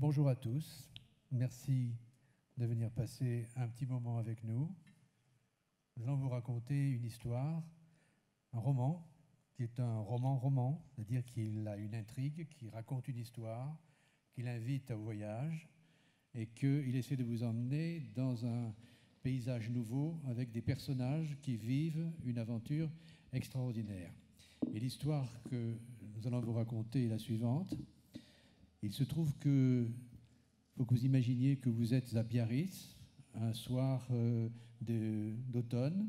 Bonjour à tous, merci de venir passer un petit moment avec nous. Nous allons vous raconter une histoire, un roman, qui est un roman-roman, c'est-à-dire qu'il a une intrigue, qui raconte une histoire, qu'il invite au voyage et qu'il essaie de vous emmener dans un paysage nouveau avec des personnages qui vivent une aventure extraordinaire. Et l'histoire que nous allons vous raconter est la suivante. Il se trouve que, faut que vous imaginiez que vous êtes à Biarritz, un soir d'automne,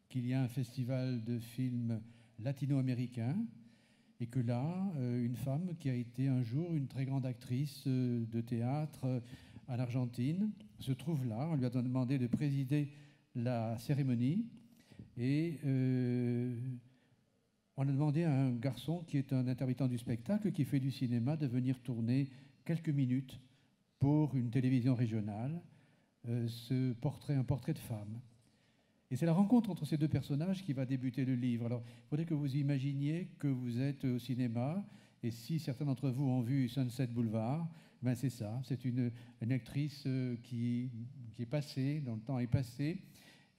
qu'il y a un festival de films latino-américains, et que là, une femme qui a été un jour une très grande actrice de théâtre en Argentine se trouve là. On lui a demandé de présider la cérémonie, et on a demandé à un garçon qui est un intermittent du spectacle, qui fait du cinéma, de venir tourner quelques minutes pour une télévision régionale, un portrait de femme. Et c'est la rencontre entre ces deux personnages qui va débuter le livre. Alors, il faudrait que vous imaginiez que vous êtes au cinéma, et si certains d'entre vous ont vu Sunset Boulevard, ben c'est ça, c'est une actrice qui est passée, dont le temps est passé,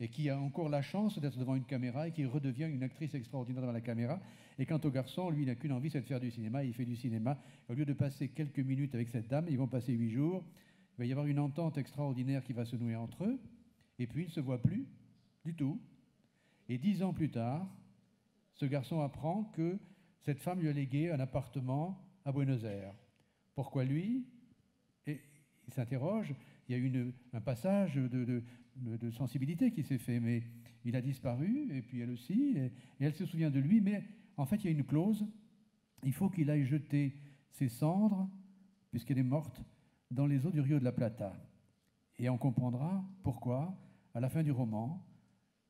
et qui a encore la chance d'être devant une caméra et qui redevient une actrice extraordinaire devant la caméra. Et quant au garçon, lui, il n'a qu'une envie, c'est de faire du cinéma. Il fait du cinéma. Au lieu de passer quelques minutes avec cette dame, ils vont passer 8 jours. Il va y avoir une entente extraordinaire qui va se nouer entre eux. Et puis, ils ne se voient plus du tout. Et 10 ans plus tard, ce garçon apprend que cette femme lui a légué un appartement à Buenos Aires. Pourquoi lui? Et il s'interroge. Il y a eu un passage de sensibilité qui s'est fait, mais il a disparu, et puis elle aussi, et elle se souvient de lui, mais en fait, il y a une clause, il faut qu'il aille jeter ses cendres, puisqu'elle est morte, dans les eaux du Rio de la Plata. Et on comprendra pourquoi, à la fin du roman,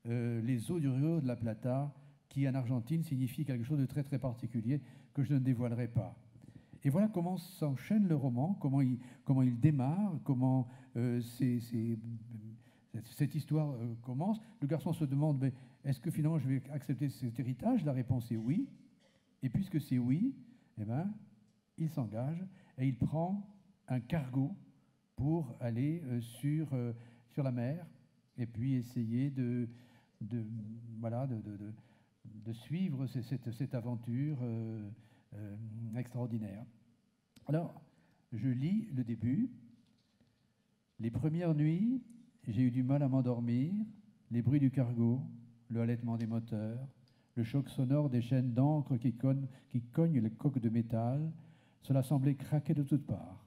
les eaux du Rio de la Plata, qui en Argentine signifient quelque chose de très très particulier, que je ne dévoilerai pas. Et voilà comment s'enchaîne le roman, comment il démarre, comment cette histoire commence. Le garçon se demande, mais est-ce que finalement je vais accepter cet héritage? La réponse est oui. Et puisque c'est oui, eh ben, il s'engage et il prend un cargo pour aller sur la mer et puis essayer de suivre cette aventure extraordinaire. Alors, je lis le début. Les premières nuits, j'ai eu du mal à m'endormir. Les bruits du cargo, le halètement des moteurs, le choc sonore des chaînes d'encre qui cognent les coques de métal, cela semblait craquer de toutes parts.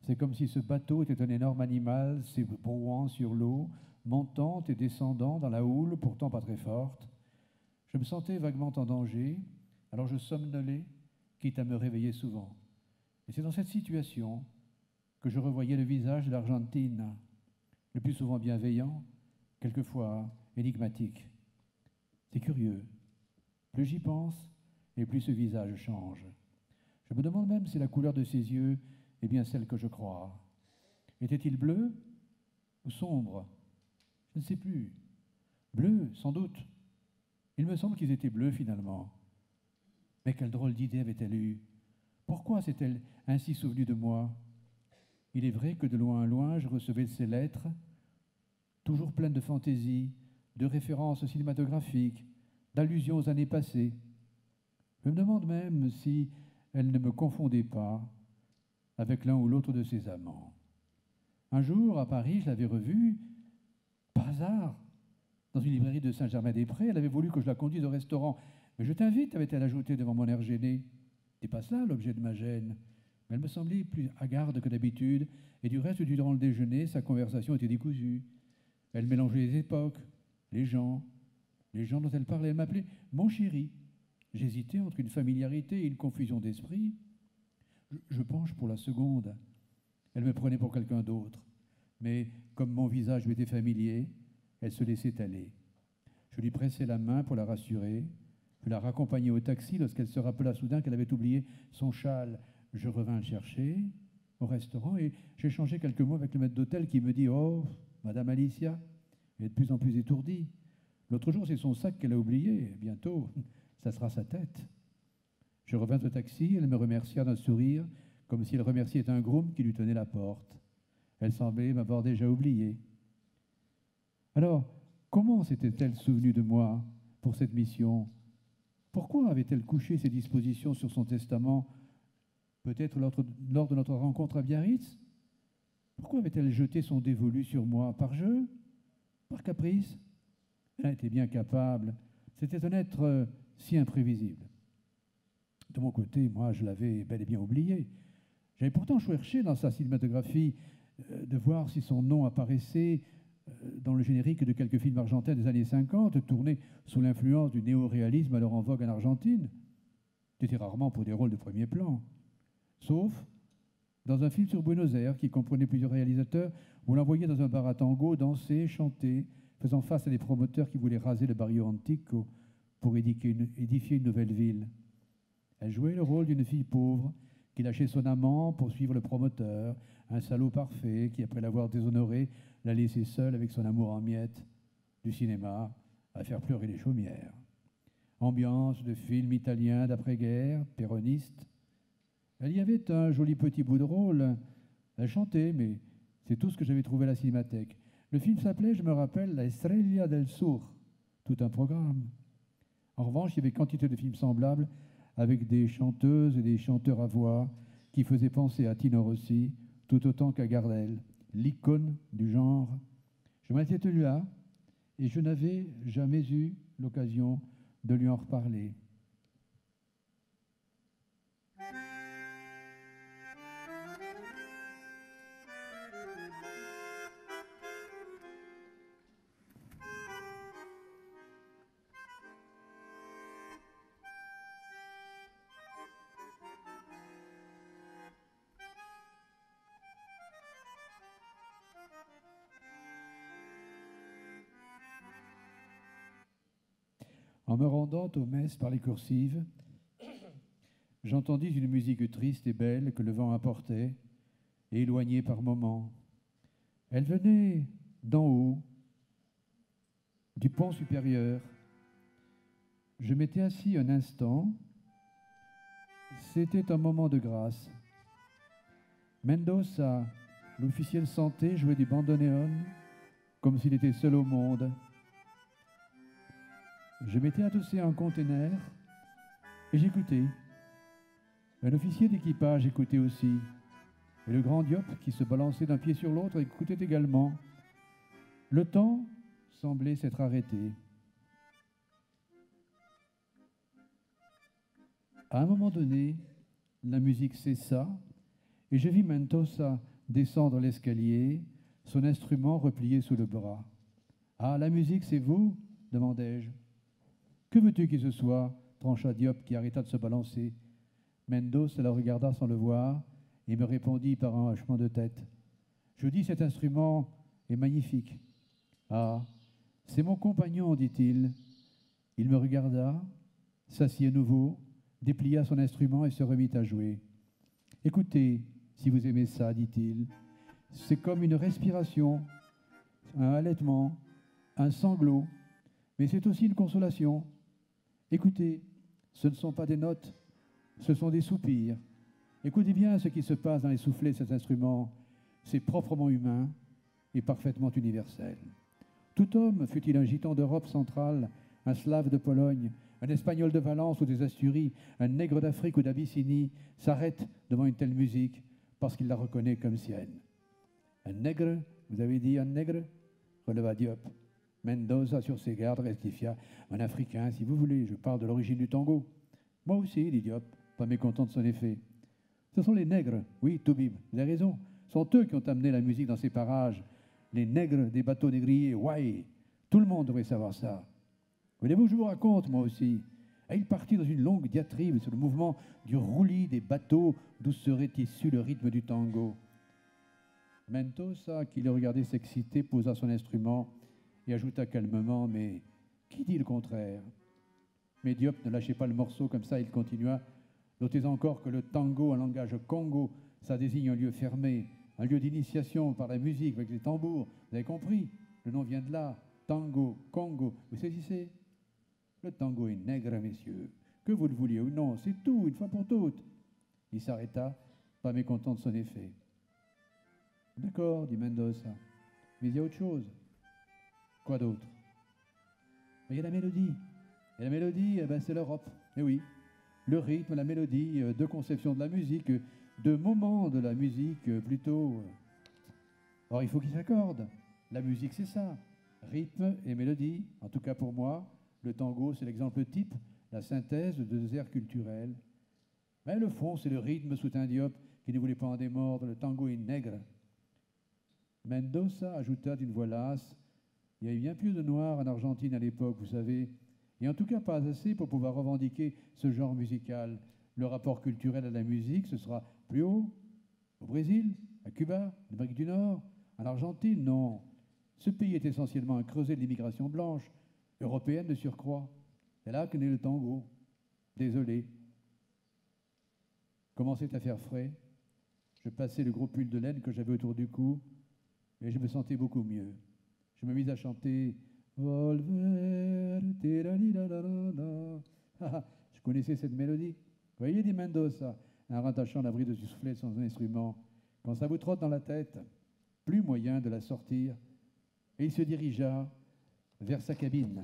C'est comme si ce bateau était un énorme animal s'ébrouant sur l'eau, montant et descendant dans la houle, pourtant pas très forte. Je me sentais vaguement en danger, alors je somnolais, quitte à me réveiller souvent. Et c'est dans cette situation que je revoyais le visage de l'Argentine, le plus souvent bienveillant, quelquefois énigmatique. C'est curieux. Plus j'y pense, et plus ce visage change. Je me demande même si la couleur de ses yeux est bien celle que je crois. Était-il bleu ou sombre? Je ne sais plus. Bleu, sans doute. Il me semble qu'ils étaient bleus finalement. Mais quelle drôle d'idée avait-elle eue? Pourquoi s'est-elle ainsi souvenue de moi? Il est vrai que de loin en loin, je recevais ces lettres, toujours pleines de fantaisie, de références cinématographiques, d'allusions aux années passées. Je me demande même si elle ne me confondait pas avec l'un ou l'autre de ses amants. Un jour, à Paris, je l'avais revue, par hasard, dans une librairie de Saint-Germain-des-Prés. Elle avait voulu que je la conduise au restaurant. Mais je t'invite, avait-elle ajouté devant mon air gêné. C'est pas ça l'objet de ma gêne. Mais elle me semblait plus hagarde que d'habitude, et du reste, durant le déjeuner, sa conversation était décousue. Elle mélangeait les époques, les gens dont elle parlait. Elle m'appelait mon chéri. J'hésitais entre une familiarité et une confusion d'esprit. Je penche pour la seconde. Elle me prenait pour quelqu'un d'autre. Mais comme mon visage lui était familier, elle se laissait aller. Je lui pressai la main pour la rassurer. Je la raccompagnai au taxi lorsqu'elle se rappela soudain qu'elle avait oublié son châle. Je revins le chercher au restaurant et j'échangeai quelques mots avec le maître d'hôtel qui me dit « Oh, Madame Alicia !» Elle est de plus en plus étourdie. L'autre jour, c'est son sac qu'elle a oublié. Bientôt, ça sera sa tête. Je revins au taxi, elle me remercia d'un sourire, comme si elle remerciait un groom qui lui tenait la porte. Elle semblait m'avoir déjà oublié. Alors, comment s'était-elle souvenue de moi pour cette mission? Pourquoi avait-elle couché ses dispositions sur son testament, peut-être lors de notre rencontre à Biarritz? Pourquoi avait-elle jeté son dévolu sur moi? Par jeu? Par caprice? Elle était bien capable. C'était un être si imprévisible. De mon côté, moi, je l'avais bel et bien oublié. J'avais pourtant cherché dans sa cinématographie de voir si son nom apparaissait dans le générique de quelques films argentins des années 50, tournés sous l'influence du néo-réalisme alors en vogue en Argentine. C'était rarement pour des rôles de premier plan. Sauf dans un film sur Buenos Aires qui comprenait plusieurs réalisateurs, où on l'envoyait dans un bar à tango, danser, chanter, faisant face à des promoteurs qui voulaient raser le Barrio Antico pour édifier une nouvelle ville. Elle jouait le rôle d'une fille pauvre qui lâchait son amant pour suivre le promoteur, un salaud parfait qui, après l'avoir déshonoré, l'a laissée seule avec son amour en miettes, du cinéma à faire pleurer les chaumières. Ambiance de film italien d'après-guerre, péroniste. Elle y avait un joli petit bout de rôle. Elle chantait, mais c'est tout ce que j'avais trouvé à la cinémathèque. Le film s'appelait, je me rappelle, La Estrella del Sur, tout un programme. En revanche, il y avait quantité de films semblables avec des chanteuses et des chanteurs à voix qui faisaient penser à Tino Rossi tout autant qu'à Gardel, l'icône du genre. Je m'étais tenu là et je n'avais jamais eu l'occasion de lui en reparler. En me rendant aux messes par les coursives, j'entendis une musique triste et belle que le vent apportait, et éloignée par moments. Elle venait d'en haut, du pont supérieur. Je m'étais assis un instant. C'était un moment de grâce. Mendoza, l'officier de santé, jouait du bandoneon comme s'il était seul au monde. Je m'étais adossé à un conteneur et j'écoutais. Un officier d'équipage écoutait aussi. Et le grand Diop, qui se balançait d'un pied sur l'autre, écoutait également. Le temps semblait s'être arrêté. À un moment donné, la musique cessa et je vis Mendoza descendre l'escalier, son instrument replié sous le bras. « Ah, la musique, c'est vous ?» demandai-je. « Que veux-tu qu'il se soit ?» trancha Diop, qui arrêta de se balancer. Mendoza la regarda sans le voir et me répondit par un hochement de tête. « Je dis, cet instrument est magnifique. »« Ah, c'est mon compagnon, dit-il. » Il me regarda, s'assit à nouveau, déplia son instrument et se remit à jouer. « Écoutez, si vous aimez ça, dit-il. C'est comme une respiration, un halètement, un sanglot, mais c'est aussi une consolation. Écoutez, ce ne sont pas des notes, ce sont des soupirs. Écoutez bien ce qui se passe dans les soufflets de cet instrument. C'est proprement humain et parfaitement universel. Tout homme, fût-il un gitan d'Europe centrale, un slave de Pologne, un espagnol de Valence ou des Asturies, un nègre d'Afrique ou d'Abyssinie, s'arrête devant une telle musique parce qu'il la reconnaît comme sienne. Un nègre, vous avez dit un nègre, releva Diop. Mendoza, sur ses gardes, rectifia. Un Africain, si vous voulez, je parle de l'origine du tango. Moi aussi, dit Diop, pas mécontent de son effet. Ce sont les nègres, oui, Toubib, vous avez raison. Ce sont eux qui ont amené la musique dans ces parages. Les nègres des bateaux négriers, ouais. Tout le monde devrait savoir ça. Voulez-vous que je vous raconte, moi aussi? Et il partit dans une longue diatribe sur le mouvement du roulis des bateaux d'où serait issu le rythme du tango. Mendoza, qui le regardait s'exciter, posa son instrument et ajouta calmement, mais qui dit le contraire? Mais Diop ne lâchait pas le morceau comme ça, il continua. Notez encore que le tango en langage congo, ça désigne un lieu fermé, un lieu d'initiation par la musique avec les tambours. Vous avez compris? Le nom vient de là. Tango, Congo. Vous saisissez? Le tango est nègre, messieurs. Que vous le vouliez ou non, c'est tout, une fois pour toutes. Il s'arrêta, pas mécontent de son effet. D'accord, dit Mendoza. Mais il y a autre chose. Quoi d'autre? Il y a la mélodie. Et la mélodie, eh ben, c'est l'Europe. Eh oui. Le rythme, la mélodie, deux conceptions de la musique, deux moments de la musique plutôt. Or, il faut qu'ils s'accordent. La musique, c'est ça. Rythme et mélodie. En tout cas pour moi, le tango, c'est l'exemple type, la synthèse de deux aires culturelles. Mais le fond, c'est le rythme, soutint Diop, qui ne voulait pas en démordre. Le tango est nègre. Mendoza ajouta d'une voix lasse, il y avait bien plus de noirs en Argentine à l'époque, vous savez, et en tout cas pas assez pour pouvoir revendiquer ce genre musical. Le rapport culturel à la musique, ce sera plus haut. Au Brésil, à Cuba, en Amérique du Nord, en Argentine, non. Ce pays est essentiellement un creuset de l'immigration blanche, européenne de surcroît. C'est là que naît le tango. Désolé. Commençait à faire frais. Je passais le gros pull de laine que j'avais autour du cou et je me sentais beaucoup mieux. Je me mis à chanter Volver, je connaissais cette mélodie. Voyez, dit Mendoza, en rattachant l'abri de soufflet de son instrument. Quand ça vous trotte dans la tête, plus moyen de la sortir. Et il se dirigea vers sa cabine.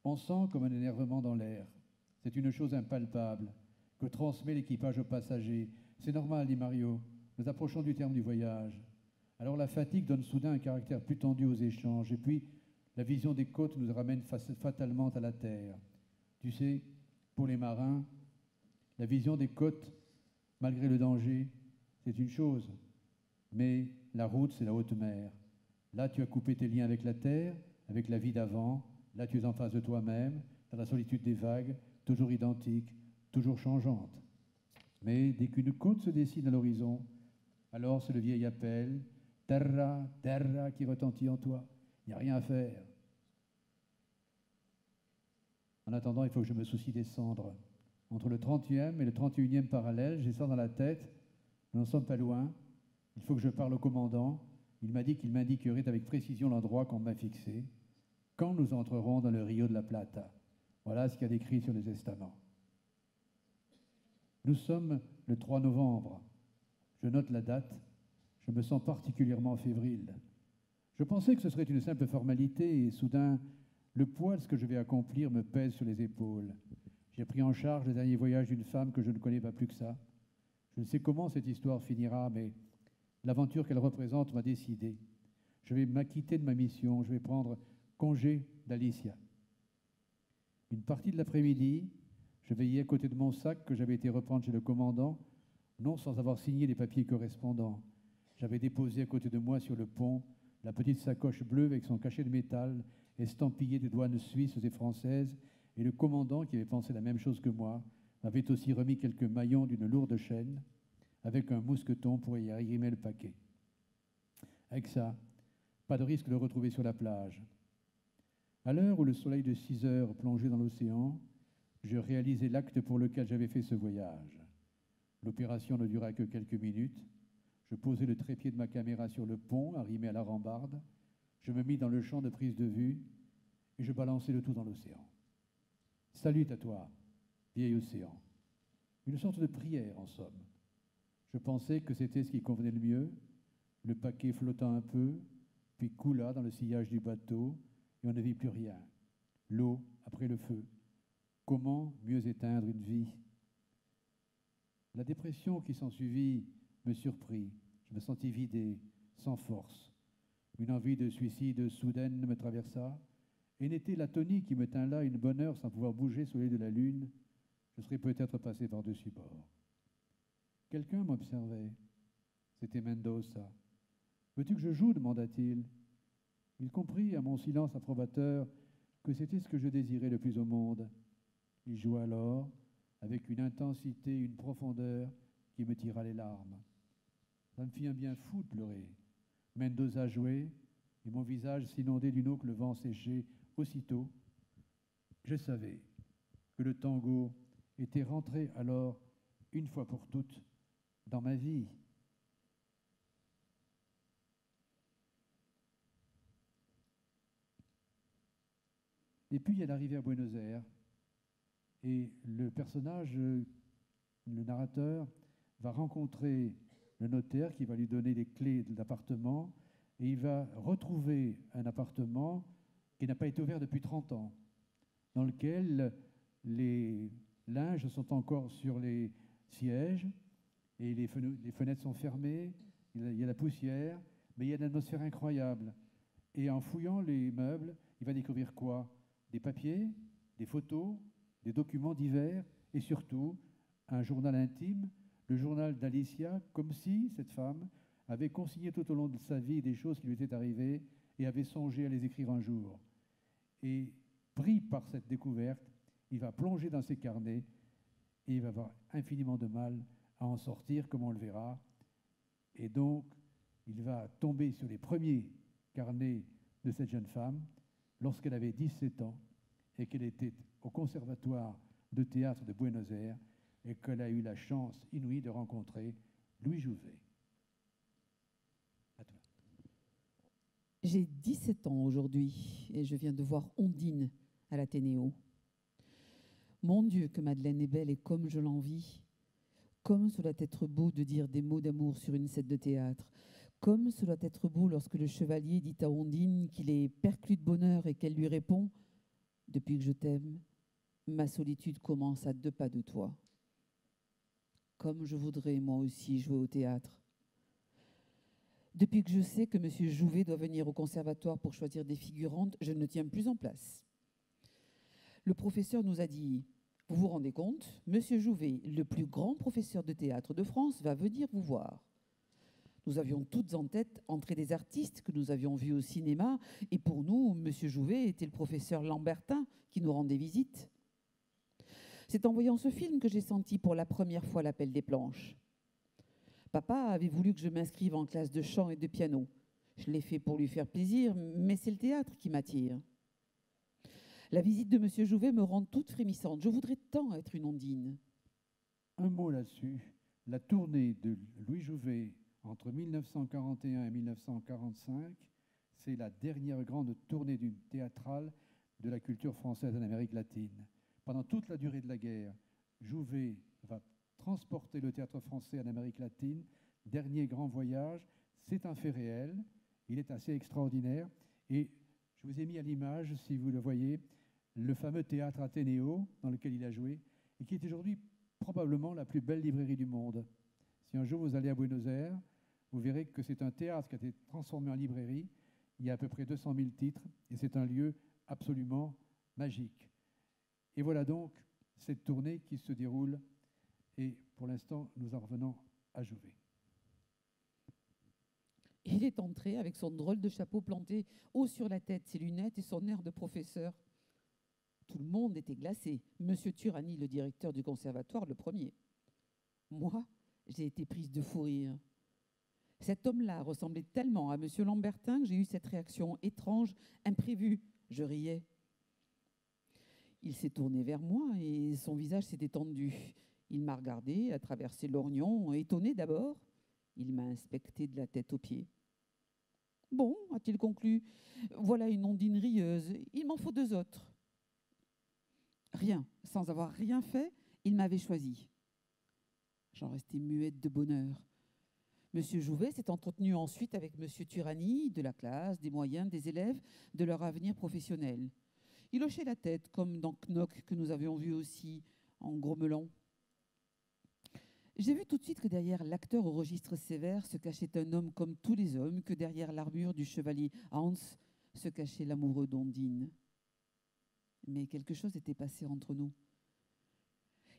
On sent comme un énervement dans l'air. C'est une chose impalpable que transmet l'équipage aux passagers. C'est normal, dit Mario. Nous approchons du terme du voyage. Alors la fatigue donne soudain un caractère plus tendu aux échanges. Et puis, la vision des côtes nous ramène fatalement à la terre. Tu sais, pour les marins, la vision des côtes, malgré le danger, c'est une chose. Mais la route, c'est la haute mer. Là, tu as coupé tes liens avec la terre, avec la vie d'avant. Là, tu es en face de toi-même, dans la solitude des vagues, toujours identique, toujours changeante. Mais dès qu'une côte se dessine à l'horizon, alors c'est le vieil appel, terra, terra, qui retentit en toi. Il n'y a rien à faire. En attendant, il faut que je me soucie des cendres. Entre le 30e et le 31e parallèle, j'ai ça dans la tête. Nous n'en sommes pas loin. Il faut que je parle au commandant. Il m'a dit qu'il m'indiquerait avec précision l'endroit qu'on m'a fixé quand nous entrerons dans le Rio de la Plata. Voilà ce qu'il y a décrit sur les estaments. Nous sommes le 3 novembre. Je note la date. Je me sens particulièrement fébrile. Je pensais que ce serait une simple formalité et soudain, le poids de ce que je vais accomplir me pèse sur les épaules. J'ai pris en charge le dernier voyage d'une femme que je ne connais pas plus que ça. Je ne sais comment cette histoire finira, mais l'aventure qu'elle représente m'a décidé. Je vais m'acquitter de ma mission. Je vais prendre congé d'Alicia. Une partie de l'après-midi, je veillais à côté de mon sac que j'avais été reprendre chez le commandant, non sans avoir signé les papiers correspondants. J'avais déposé à côté de moi sur le pont la petite sacoche bleue avec son cachet de métal estampillé des douanes suisses et françaises, et le commandant, qui avait pensé la même chose que moi, m'avait aussi remis quelques maillons d'une lourde chaîne avec un mousqueton pour y arrimer le paquet. Avec ça, pas de risque de le retrouver sur la plage. À l'heure où le soleil de 6 heures plongeait dans l'océan, je réalisais l'acte pour lequel j'avais fait ce voyage. L'opération ne dura que quelques minutes. Je posai le trépied de ma caméra sur le pont, arrimé à la rambarde. Je me mis dans le champ de prise de vue et je balançai le tout dans l'océan. Salut à toi, vieil océan. Une sorte de prière, en somme. Je pensais que c'était ce qui convenait le mieux. Le paquet flotta un peu, puis coula dans le sillage du bateau, et on ne vit plus rien. L'eau après le feu. Comment mieux éteindre une vie? La dépression qui s'ensuivit me surprit. Je me sentis vidé, sans force. Une envie de suicide soudaine me traversa, et n'était l'atonie qui me tint là une bonne heure sans pouvoir bouger sous l'œil de la lune, je serais peut-être passé par-dessus bord. Quelqu'un m'observait. C'était Mendoza. « Veux-tu que je joue ?» demanda-t-il. Il comprit à mon silence approbateur que c'était ce que je désirais le plus au monde. Il joua alors, avec une intensité, une profondeur qui me tira les larmes. Ça me fit un bien fou de pleurer. Mendoza jouait, et mon visage s'inondait d'une eau que le vent séchait aussitôt. Je savais que le tango était rentré alors, une fois pour toutes, dans ma vie. Et puis elle arrivait à Buenos Aires, et le personnage, le narrateur, va rencontrer le notaire qui va lui donner les clés de l'appartement, et il va retrouver un appartement qui n'a pas été ouvert depuis 30 ans, dans lequel les linges sont encore sur les sièges, et les fenêtres sont fermées, il y a la poussière, mais il y a une atmosphère incroyable. Et en fouillant les meubles, il va découvrir quoi? Des papiers, des photos, des documents divers, et surtout un journal intime, le journal d'Alicia, comme si cette femme avait consigné tout au long de sa vie des choses qui lui étaient arrivées et avait songé à les écrire un jour. Et pris par cette découverte, il va plonger dans ses carnets et il va avoir infiniment de mal à en sortir, comme on le verra. Et donc, il va tomber sur les premiers carnets de cette jeune femme lorsqu'elle avait 17 ans et qu'elle était au conservatoire de théâtre de Buenos Aires et qu'elle a eu la chance inouïe de rencontrer Louis Jouvet. À toi. J'ai 17 ans aujourd'hui et je viens de voir Ondine à l'Athénéo. Mon Dieu, que Madeleine est belle et comme je l'envie. Comme cela doit être beau de dire des mots d'amour sur une scène de théâtre. Comme cela doit être beau lorsque le chevalier dit à Ondine qu'il est perclus de bonheur et qu'elle lui répond « Depuis que je t'aime, ma solitude commence à 2 pas de toi. » Comme je voudrais moi aussi jouer au théâtre. Depuis que je sais que M. Jouvet doit venir au conservatoire pour choisir des figurantes, je ne tiens plus en place. Le professeur nous a dit « Vous vous rendez compte, M. Jouvet, le plus grand professeur de théâtre de France, va venir vous voir. » Nous avions toutes en tête entrer des artistes que nous avions vus au cinéma, et pour nous, M. Jouvet était le professeur Lambertin qui nous rendait visite. C'est en voyant ce film que j'ai senti pour la première fois l'appel des planches. Papa avait voulu que je m'inscrive en classe de chant et de piano. Je l'ai fait pour lui faire plaisir, mais c'est le théâtre qui m'attire. La visite de M. Jouvet me rend toute frémissante. Je voudrais tant être une Ondine. Un mot là-dessus. La tournée de Louis Jouvet entre 1941 et 1945, c'est la dernière grande tournée d'une théâtrale de la culture française en Amérique latine. Pendant toute la durée de la guerre, Jouvet va transporter le théâtre français en Amérique latine. Dernier grand voyage, c'est un fait réel, il est assez extraordinaire. Et je vous ai mis à l'image, si vous le voyez, le fameux théâtre Athénéo dans lequel il a joué et qui est aujourd'hui probablement la plus belle librairie du monde. Si un jour vous allez à Buenos Aires, vous verrez que c'est un théâtre qui a été transformé en librairie. Il y a à peu près 200 000 titres et c'est un lieu absolument magique. Et voilà donc cette tournée qui se déroule et pour l'instant, nous en revenons à Jouvet. Il est entré avec son drôle de chapeau planté haut sur la tête, ses lunettes et son air de professeur. Tout le monde était glacé. Monsieur Turani, le directeur du conservatoire, le premier. Moi, j'ai été prise de fou rire. Cet homme-là ressemblait tellement à Monsieur Lambertin que j'ai eu cette réaction étrange, imprévue. Je riais. Il s'est tourné vers moi et son visage s'est étendu. Il m'a regardé à travers ses lorgnons, étonné d'abord. Il m'a inspecté de la tête aux pieds. « Bon, a-t-il conclu, voilà une Ondine rieuse, il m'en faut 2 autres. » Rien, sans avoir rien fait, il m'avait choisi. J'en restais muette de bonheur. Monsieur Jouvet s'est entretenu ensuite avec Monsieur Turani, de la classe, des moyens, des élèves, de leur avenir professionnel. Il hochait la tête, comme dans Knock, que nous avions vu aussi, en grommelant. J'ai vu tout de suite que derrière l'acteur au registre sévère se cachait un homme comme tous les hommes, que derrière l'armure du chevalier Hans se cachait l'amoureux d'Ondine. Mais quelque chose était passé entre nous.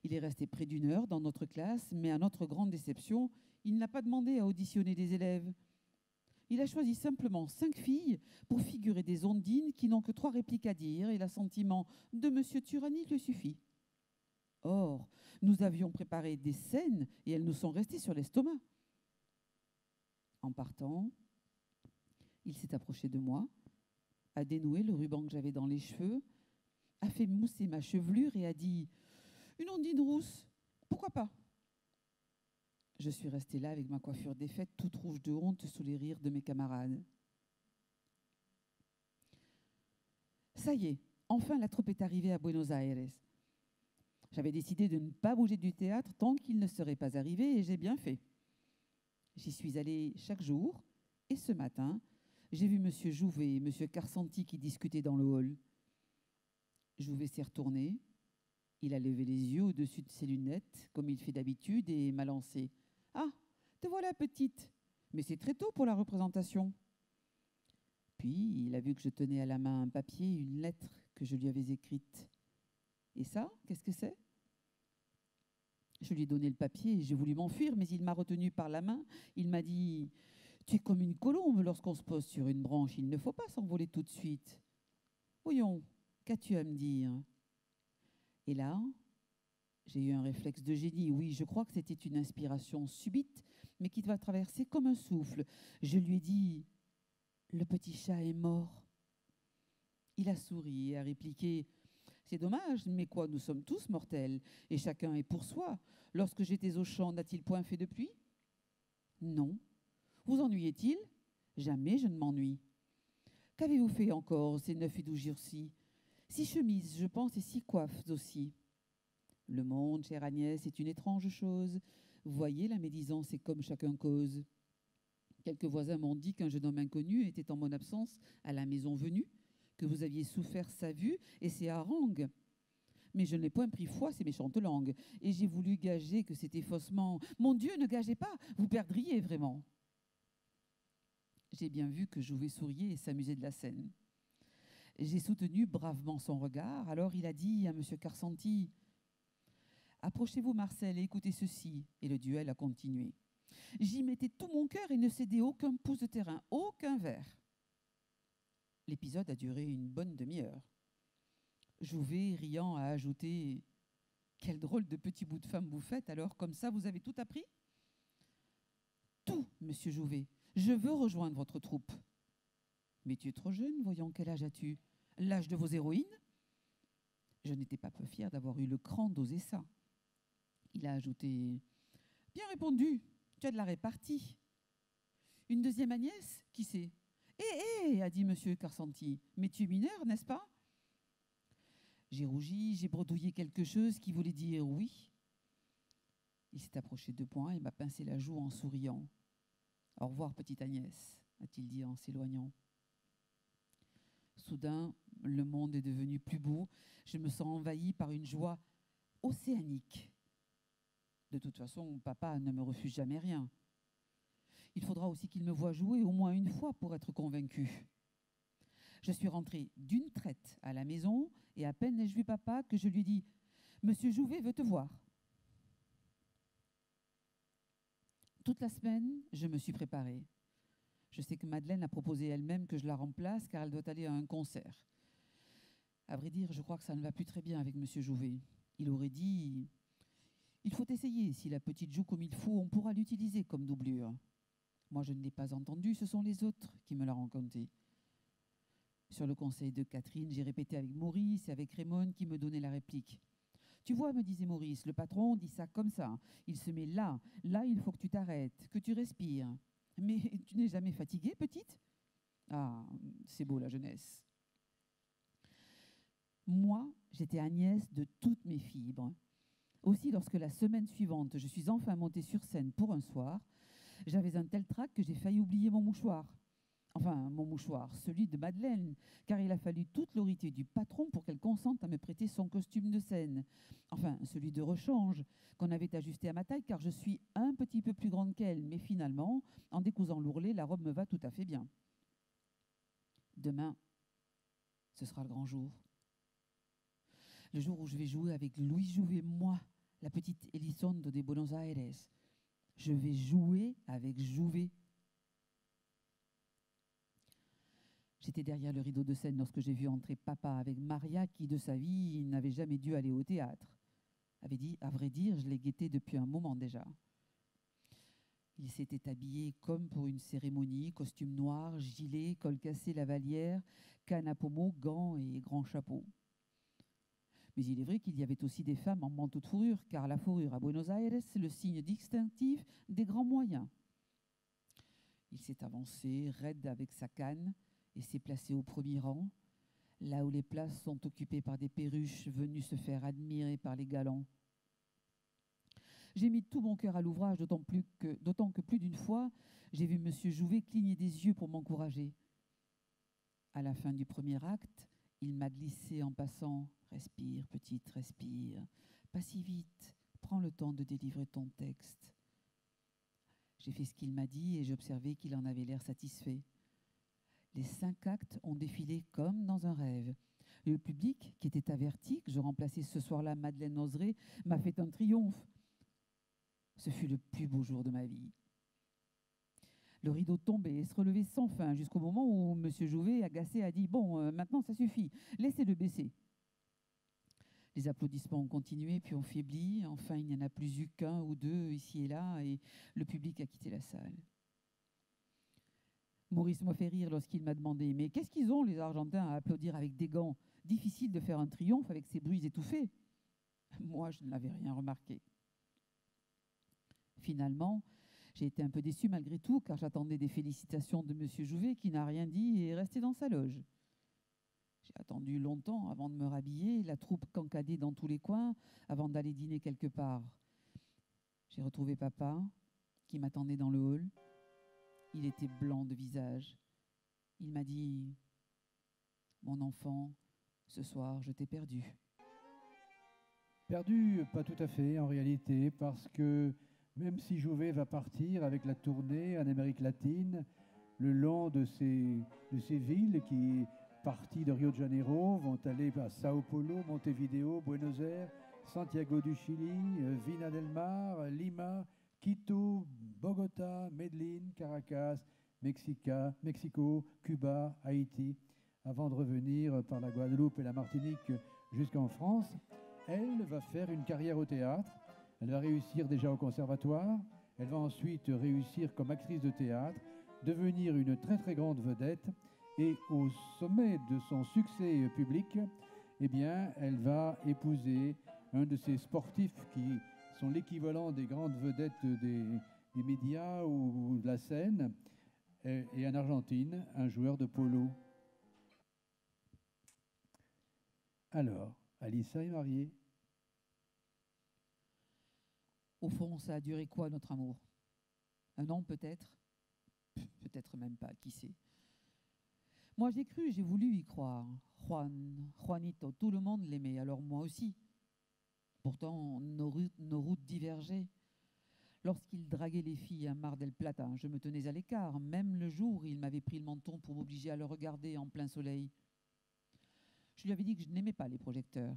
Il est resté près d'une heure dans notre classe, mais à notre grande déception, il n'a pas demandé à auditionner des élèves. Il a choisi simplement 5 filles pour figurer des Ondines qui n'ont que 3 répliques à dire et l'assentiment de M. Turani lui suffit. Or, nous avions préparé des scènes et elles nous sont restées sur l'estomac. En partant, il s'est approché de moi, a dénoué le ruban que j'avais dans les cheveux, a fait mousser ma chevelure et a dit « Une Ondine rousse, pourquoi pas ?» Je suis restée là avec ma coiffure défaite, toute rouge de honte sous les rires de mes camarades. Ça y est, enfin la troupe est arrivée à Buenos Aires. J'avais décidé de ne pas bouger du théâtre tant qu'il ne serait pas arrivé et j'ai bien fait. J'y suis allée chaque jour et ce matin, j'ai vu M. Jouvet et M. Carsanti qui discutaient dans le hall. Jouvet s'est retourné, il a levé les yeux au-dessus de ses lunettes, comme il fait d'habitude, et m'a lancé « Ah, te voilà petite, mais c'est très tôt pour la représentation. » Puis il a vu que je tenais à la main un papier, une lettre que je lui avais écrite. Et ça, qu'est-ce que c'est? Je lui ai donné le papier et j'ai voulu m'enfuir, mais il m'a retenu par la main. Il m'a dit « Tu es comme une colombe lorsqu'on se pose sur une branche, il ne faut pas s'envoler tout de suite. Voyons, qu'as-tu à me dire ?» Et là, j'ai eu un réflexe de génie. Oui, je crois que c'était une inspiration subite, mais qui va traverser comme un souffle. Je lui ai dit « Le petit chat est mort. » Il a souri et a répliqué « C'est dommage, mais quoi, nous sommes tous mortels, et chacun est pour soi. Lorsque j'étais au champ, n'a-t-il point fait de pluie? » Non. Vous ennuyait-il? Jamais je ne m'ennuie. Qu'avez-vous fait encore ces 9 et 12 jours-ci? 6 chemises, je pense, et 6 coiffes aussi. Le monde, chère Agnès, est une étrange chose. Vous voyez, la médisance est comme chacun cause. Quelques voisins m'ont dit qu'un jeune homme inconnu était en mon absence à la maison venue, que vous aviez souffert sa vue et ses harangues. Mais je n'ai point pris foi ces méchantes langues, et j'ai voulu gager que c'était faussement. Mon Dieu, ne gagez pas, vous perdriez vraiment. J'ai bien vu que Jouvet souriait et s'amusait de la scène. J'ai soutenu bravement son regard, alors il a dit à M. Carsanti « Approchez-vous, Marcel, et écoutez ceci. » Et le duel a continué. J'y mettais tout mon cœur et ne cédais aucun pouce de terrain, aucun vers. L'épisode a duré une bonne demi-heure. Jouvet, riant, a ajouté « Quel drôle de petit bout de femme vous faites, alors comme ça vous avez tout appris ?»« Tout, monsieur Jouvet. Je veux rejoindre votre troupe. »« Mais tu es trop jeune, voyons quel âge as-tu? L'âge de vos héroïnes ?» Je n'étais pas peu fière d'avoir eu le cran d'oser ça. Il a ajouté « Bien répondu, tu as de la répartie. »« Une deuxième Agnès, qui sait ? » A dit M. Carsanti, « mais tu es mineur, n'est-ce pas ?» J'ai rougi, j'ai bredouillé quelque chose qui voulait dire oui. Il s'est approché de moi et m'a pincé la joue en souriant. « Au revoir, petite Agnès, » a-t-il dit en s'éloignant. Soudain, le monde est devenu plus beau. Je me sens envahie par une joie océanique. De toute façon, papa ne me refuse jamais rien. Il faudra aussi qu'il me voie jouer au moins une fois pour être convaincu. Je suis rentrée d'une traite à la maison et à peine ai-je vu papa que je lui dis « Monsieur Jouvet veut te voir. » Toute la semaine, je me suis préparée. Je sais que Madeleine a proposé elle-même que je la remplace car elle doit aller à un concert. À vrai dire, je crois que ça ne va plus très bien avec Monsieur Jouvet. Il aurait dit « Il faut essayer, si la petite joue comme il faut, on pourra l'utiliser comme doublure. » Moi, je ne l'ai pas entendu, ce sont les autres qui me l'ont raconté. Sur le conseil de Catherine, j'ai répété avec Maurice et avec Raymond qui me donnaient la réplique. « Tu vois, me disait Maurice, le patron dit ça comme ça. Il se met là, là il faut que tu t'arrêtes, que tu respires. Mais tu n'es jamais fatiguée, petite ? » Ah, c'est beau la jeunesse. Moi, j'étais Agnès de toutes mes fibres. Aussi, lorsque la semaine suivante, je suis enfin montée sur scène pour un soir, j'avais un tel trac que j'ai failli oublier mon mouchoir. Enfin, mon mouchoir, celui de Madeleine, car il a fallu toute l'autorité du patron pour qu'elle consente à me prêter son costume de scène. Enfin, celui de rechange, qu'on avait ajusté à ma taille, car je suis un petit peu plus grande qu'elle. Mais finalement, en décousant l'ourlet, la robe me va tout à fait bien. Demain, ce sera le grand jour. Le jour où je vais jouer avec Louis Jouvet, moi, la petite Elizondo de Buenos Aires. Je vais jouer avec Jouvet. J'étais derrière le rideau de scène lorsque j'ai vu entrer papa avec Maria, qui de sa vie n'avait jamais dû aller au théâtre. Avait dit, à vrai dire, je l'ai guetté depuis un moment déjà. Il s'était habillé comme pour une cérémonie, costume noir, gilet, col cassé, lavalière, canne à pommeau, gants et grand chapeau. Mais il est vrai qu'il y avait aussi des femmes en manteau de fourrure, car la fourrure à Buenos Aires, c'est le signe distinctif des grands moyens. Il s'est avancé, raide avec sa canne, et s'est placé au premier rang, là où les places sont occupées par des perruches venues se faire admirer par les galants. J'ai mis tout mon cœur à l'ouvrage, d'autant que plus d'une fois, j'ai vu monsieur Jouvet cligner des yeux pour m'encourager. À la fin du premier acte, il m'a glissé en passant « Respire, petite, respire. Pas si vite. Prends le temps de délivrer ton texte. » J'ai fait ce qu'il m'a dit et j'observais qu'il en avait l'air satisfait. Les 5 actes ont défilé comme dans un rêve. Le public, qui était averti que je remplaçais ce soir-là Madeleine Oseret, m'a fait un triomphe. Ce fut le plus beau jour de ma vie. Le rideau tombait et se relevait sans fin, jusqu'au moment où M. Jouvet, agacé, a dit « Bon, maintenant ça suffit, laissez-le baisser ». Les applaudissements ont continué, puis ont faibli. Enfin, il n'y en a plus eu qu'un ou deux ici et là, et le public a quitté la salle. Maurice m'a fait rire lorsqu'il m'a demandé « Mais qu'est-ce qu'ils ont, les Argentins, à applaudir avec des gants? Difficile de faire un triomphe avec ces bruits étouffés. » Moi, je ne l'avais rien remarqué. Finalement, j'ai été un peu déçue malgré tout, car j'attendais des félicitations de M. Jouvet, qui n'a rien dit et est resté dans sa loge. J'ai attendu longtemps avant de me rhabiller, la troupe cancadée dans tous les coins, avant d'aller dîner quelque part. J'ai retrouvé papa, qui m'attendait dans le hall. Il était blanc de visage. Il m'a dit « Mon enfant, ce soir, je t'ai perdu. » Perdu, pas tout à fait en réalité, parce que même si Jouvet va partir avec la tournée en Amérique latine, le long de ces villes qui, partis de Rio de Janeiro, vont aller à Sao Paulo, Montevideo, Buenos Aires, Santiago du Chili, Vina del Mar, Lima, Quito, Bogota, Medellín, Caracas, Mexico, Cuba, Haïti, avant de revenir par la Guadeloupe et la Martinique jusqu'en France. Elle va faire une carrière au théâtre. Elle va réussir déjà au conservatoire. Elle va ensuite réussir comme actrice de théâtre, devenir une très très grande vedette. Et au sommet de son succès public, eh bien, elle va épouser un de ces sportifs qui sont l'équivalent des grandes vedettes des médias ou de la scène, et en Argentine, un joueur de polo. Alors, Alissa est mariée. Au fond, ça a duré quoi, notre amour? Un an peut-être? Peut-être même pas, qui sait? Moi, j'ai cru, j'ai voulu y croire. Juanito, tout le monde l'aimait, alors moi aussi. Pourtant, nos routes divergeaient. Lorsqu'il draguait les filles à Mar del Plata, je me tenais à l'écart, même le jour où il m'avait pris le menton pour m'obliger à le regarder en plein soleil. Je lui avais dit que je n'aimais pas les projecteurs.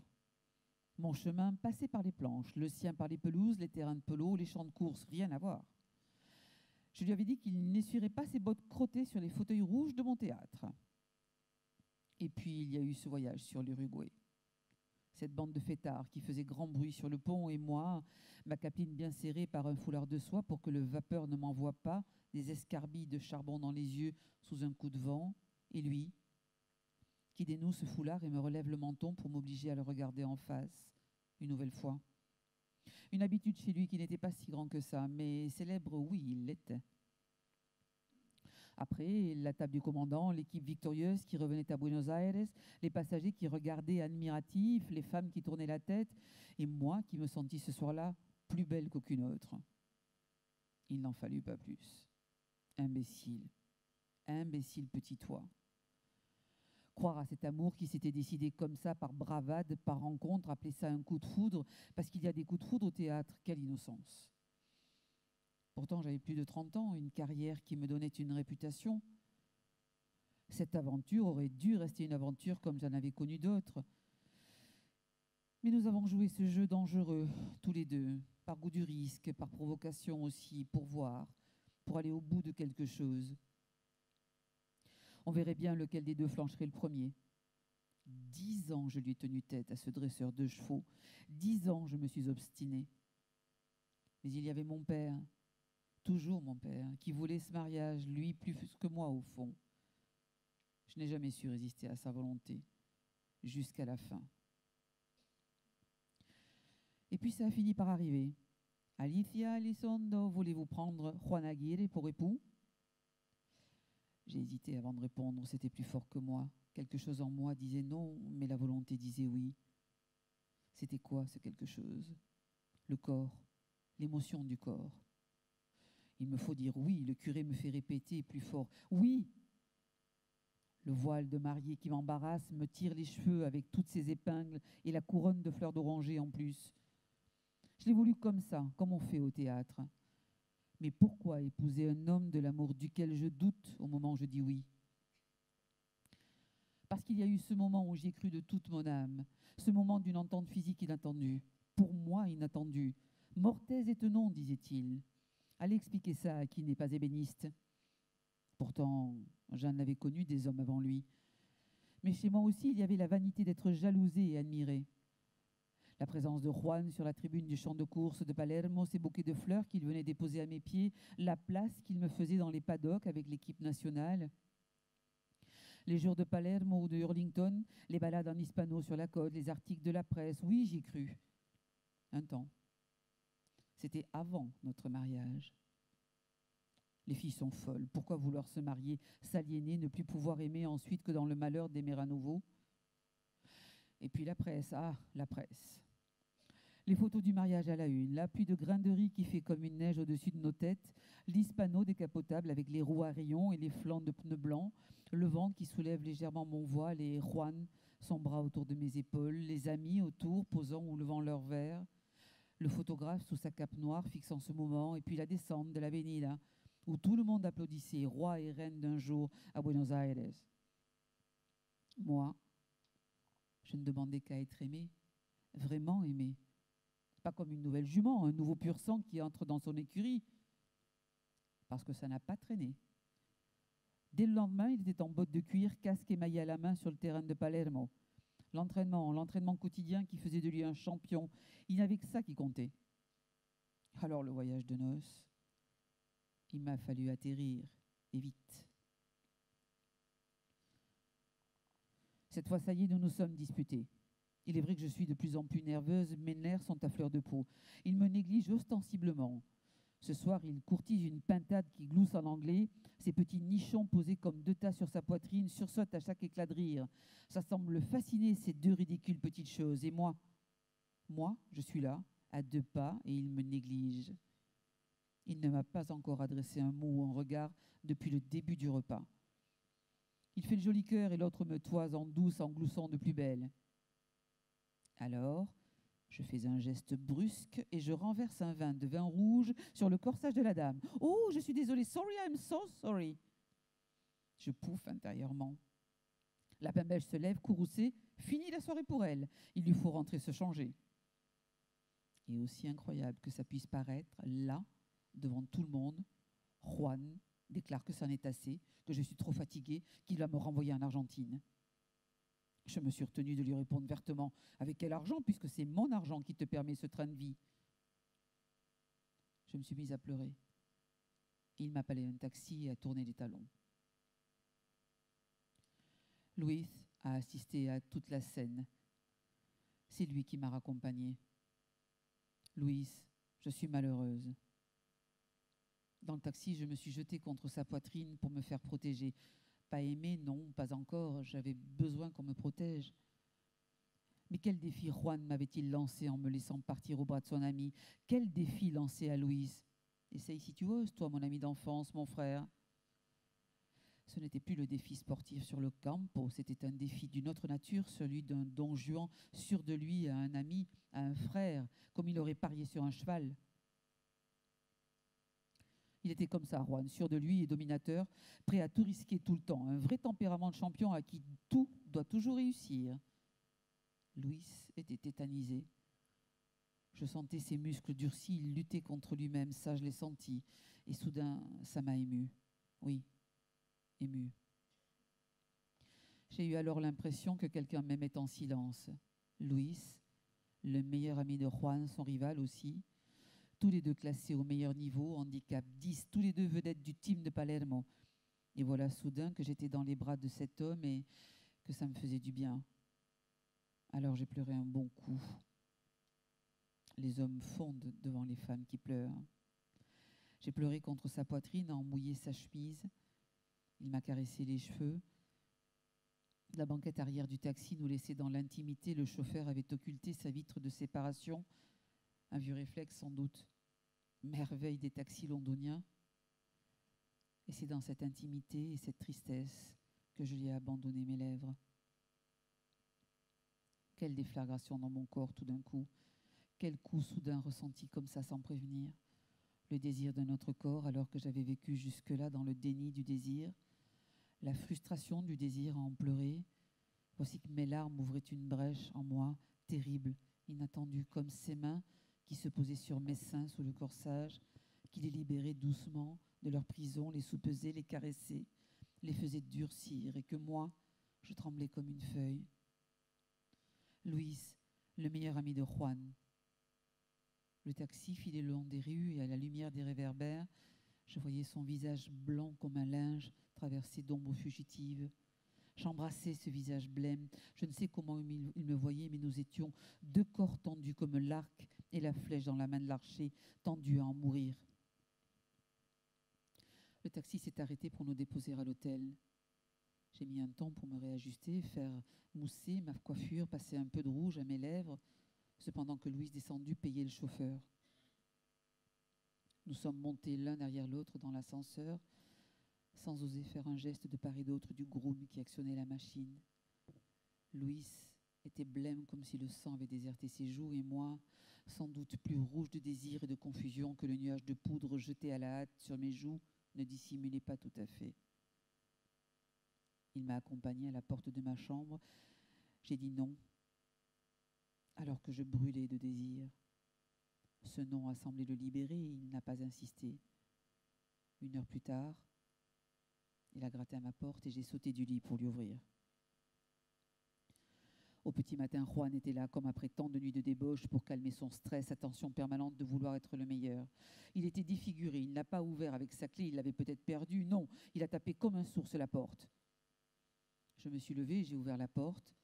Mon chemin passait par les planches, le sien par les pelouses, les terrains de polo, les champs de course, rien à voir. Je lui avais dit qu'il n'essuierait pas ses bottes crottées sur les fauteuils rouges de mon théâtre. Et puis, il y a eu ce voyage sur l'Uruguay. Cette bande de fêtards qui faisait grand bruit sur le pont et moi, ma capine bien serrée par un foulard de soie pour que le vapeur ne m'envoie pas des escarbilles de charbon dans les yeux sous un coup de vent, et lui, qui dénoue ce foulard et me relève le menton pour m'obliger à le regarder en face, une nouvelle fois. Une habitude chez lui qui n'était pas si grand que ça, mais célèbre, oui, il l'était. Après, la table du commandant, l'équipe victorieuse qui revenait à Buenos Aires, les passagers qui regardaient admiratifs, les femmes qui tournaient la tête, et moi qui me sentis ce soir-là plus belle qu'aucune autre. Il n'en fallut pas plus. Imbécile. Imbécile petit toi. Croire à cet amour qui s'était décidé comme ça, par bravade, par rencontre, appeler ça un coup de foudre, parce qu'il y a des coups de foudre au théâtre, quelle innocence. Pourtant, j'avais plus de 30 ans, une carrière qui me donnait une réputation. Cette aventure aurait dû rester une aventure comme j'en avais connu d'autres. Mais nous avons joué ce jeu dangereux, tous les deux, par goût du risque, par provocation aussi, pour voir, pour aller au bout de quelque chose. On verrait bien lequel des deux flancherait le premier. 10 ans je lui ai tenu tête à ce dresseur de chevaux. 10 ans je me suis obstinée. Mais il y avait mon père, toujours mon père, qui voulait ce mariage, lui plus que moi au fond. Je n'ai jamais su résister à sa volonté, jusqu'à la fin. Et puis ça a fini par arriver. Alicia Elizondo, voulez-vous prendre Juan Aguirre pour époux? J'ai hésité avant de répondre, c'était plus fort que moi. Quelque chose en moi disait non, mais la volonté disait oui. C'était quoi ce quelque chose? Le corps, l'émotion du corps. Il me faut dire oui, le curé me fait répéter plus fort. Oui! Le voile de mariée qui m'embarrasse me tire les cheveux avec toutes ses épingles et la couronne de fleurs d'oranger en plus. Je l'ai voulu comme ça, comme on fait au théâtre. Mais pourquoi épouser un homme de l'amour duquel je doute au moment où je dis oui? Parce qu'il y a eu ce moment où j'y ai cru de toute mon âme, ce moment d'une entente physique inattendue, pour moi inattendue. Mortaise et tenon, disait-il. Allez expliquer ça à qui n'est pas ébéniste. Pourtant, j'en avais connu des hommes avant lui. Mais chez moi aussi, il y avait la vanité d'être jalousée et admirée. La présence de Juan sur la tribune du champ de course de Palermo, ces bouquets de fleurs qu'il venait déposer à mes pieds, la place qu'il me faisait dans les paddocks avec l'équipe nationale. Les jours de Palermo ou de Hurlington, les balades en hispano sur la côte, les articles de la presse, oui, j'y ai cru. Un temps. C'était avant notre mariage. Les filles sont folles. Pourquoi vouloir se marier, s'aliéner, ne plus pouvoir aimer ensuite que dans le malheur d'aimer à nouveau? Et puis la presse, la presse. Les photos du mariage à la une, la pluie de grains de riz qui fait comme une neige au-dessus de nos têtes, l'hispano décapotable avec les roues à rayons et les flancs de pneus blancs, le vent qui soulève légèrement mon voile et Juan, son bras autour de mes épaules, les amis autour posant ou levant leurs verres, le photographe sous sa cape noire fixant ce moment, et puis la descente de l'avenida, où tout le monde applaudissait, roi et reine d'un jour à Buenos Aires. Moi, je ne demandais qu'à être aimée, vraiment aimée. Pas comme une nouvelle jument, un nouveau pur sang qui entre dans son écurie. Parce que ça n'a pas traîné. Dès le lendemain, il était en bottes de cuir, casque émaillé à la main sur le terrain de Palermo. L'entraînement quotidien qui faisait de lui un champion. Il n'y avait que ça qui comptait. Alors le voyage de noces, il m'a fallu atterrir, et vite. Cette fois, ça y est, nous nous sommes disputés. Il est vrai que je suis de plus en plus nerveuse, mes nerfs sont à fleur de peau. Il me néglige ostensiblement. Ce soir, il courtise une pintade qui glousse en anglais. Ses petits nichons posés comme deux tas sur sa poitrine sursautent à chaque éclat de rire. Ça semble fasciner ces deux ridicules petites choses. Et moi, je suis là, à 2 pas, et il me néglige. Il ne m'a pas encore adressé un mot ou un regard depuis le début du repas. Il fait le joli cœur et l'autre me toise en douce en gloussant de plus belle. Alors, je fais un geste brusque et je renverse un verre de vin rouge sur le corsage de la dame. « Oh, je suis désolée, sorry, I'm so sorry !» Je pouffe intérieurement. La femme belge se lève, courroucée, fini la soirée pour elle. Il lui faut rentrer se changer. Et aussi incroyable que ça puisse paraître, là, devant tout le monde, Juan déclare que ça en est assez, que je suis trop fatiguée, qu'il va me renvoyer en Argentine. Je me suis retenue de lui répondre vertement. Avec quel argent, puisque c'est mon argent qui te permet ce train de vie? Je me suis mise à pleurer. Il m'a appelé un taxi et a tourné les talons. Louis a assisté à toute la scène. C'est lui qui m'a raccompagnée. Louis, je suis malheureuse. Dans le taxi, je me suis jetée contre sa poitrine pour me faire protéger. Pas aimée, non, pas encore. J'avais besoin qu'on me protège. Mais quel défi Juan m'avait-il lancé en me laissant partir au bras de son ami? Quel défi lancé à Louise? Essaye si tu oses, toi, mon ami d'enfance, mon frère. Ce n'était plus le défi sportif sur le campo, c'était un défi d'une autre nature, celui d'un Don Juan sûr de lui, à un ami, à un frère, comme il aurait parié sur un cheval. Il était comme ça, Juan, sûr de lui et dominateur, prêt à tout risquer tout le temps, un vrai tempérament de champion à qui tout doit toujours réussir. Louis était tétanisé. Je sentais ses muscles durcis, il luttait contre lui-même, ça je l'ai senti. Et soudain, ça m'a ému. Oui, ému. J'ai eu alors l'impression que quelqu'un m'aimait en silence. Louis, le meilleur ami de Juan, son rival aussi, tous les deux classés au meilleur niveau, handicap 10, tous les deux vedettes du team de Palermo. Et voilà soudain que j'étais dans les bras de cet homme et que ça me faisait du bien. Alors j'ai pleuré un bon coup. Les hommes fondent devant les femmes qui pleurent. J'ai pleuré contre sa poitrine, à en mouiller sa chemise. Il m'a caressé les cheveux. La banquette arrière du taxi nous laissait dans l'intimité. Le chauffeur avait occulté sa vitre de séparation. Un vieux réflexe sans doute. Merveille des taxis londoniens. Et c'est dans cette intimité et cette tristesse que je lui ai abandonné mes lèvres. Quelle déflagration dans mon corps tout d'un coup. Quel coup soudain ressenti comme ça sans prévenir. Le désir de notre corps alors que j'avais vécu jusque-là dans le déni du désir. La frustration du désir à en pleurer. Voici que mes larmes ouvraient une brèche en moi, terrible, inattendue, comme ces mains qui se posaient sur mes seins sous le corsage, qui les libéraient doucement de leur prison, les soupaisaient, les caressaient, les faisaient durcir, et que moi, je tremblais comme une feuille. Louis, le meilleur ami de Juan. Le taxi filait le long des rues et à la lumière des réverbères, je voyais son visage blanc comme un linge traversé d'ombres fugitives. J'embrassais ce visage blême. Je ne sais comment il me voyait, mais nous étions deux corps tendus comme l'arc et la flèche dans la main de l'archer, tendus à en mourir. Le taxi s'est arrêté pour nous déposer à l'hôtel. J'ai mis un temps pour me réajuster, faire mousser ma coiffure, passer un peu de rouge à mes lèvres, cependant que Louis descendu payait le chauffeur. Nous sommes montés l'un derrière l'autre dans l'ascenseur, sans oser faire un geste de part et d'autre du groom qui actionnait la machine. Louis était blême comme si le sang avait déserté ses joues, et moi, sans doute plus rouge de désir et de confusion que le nuage de poudre jeté à la hâte sur mes joues ne dissimulait pas tout à fait. Il m'a accompagné à la porte de ma chambre. J'ai dit non, alors que je brûlais de désir. Ce non a semblé le libérer et il n'a pas insisté. 1 heure plus tard, il a gratté à ma porte et j'ai sauté du lit pour lui ouvrir. Au petit matin, Juan était là, comme après tant de nuits de débauche, pour calmer son stress, sa tension permanente de vouloir être le meilleur. Il était défiguré, il n'a pas ouvert avec sa clé, il l'avait peut-être perdu. Non, il a tapé comme un sourd sur la porte. Je me suis levée, j'ai ouvert la porte.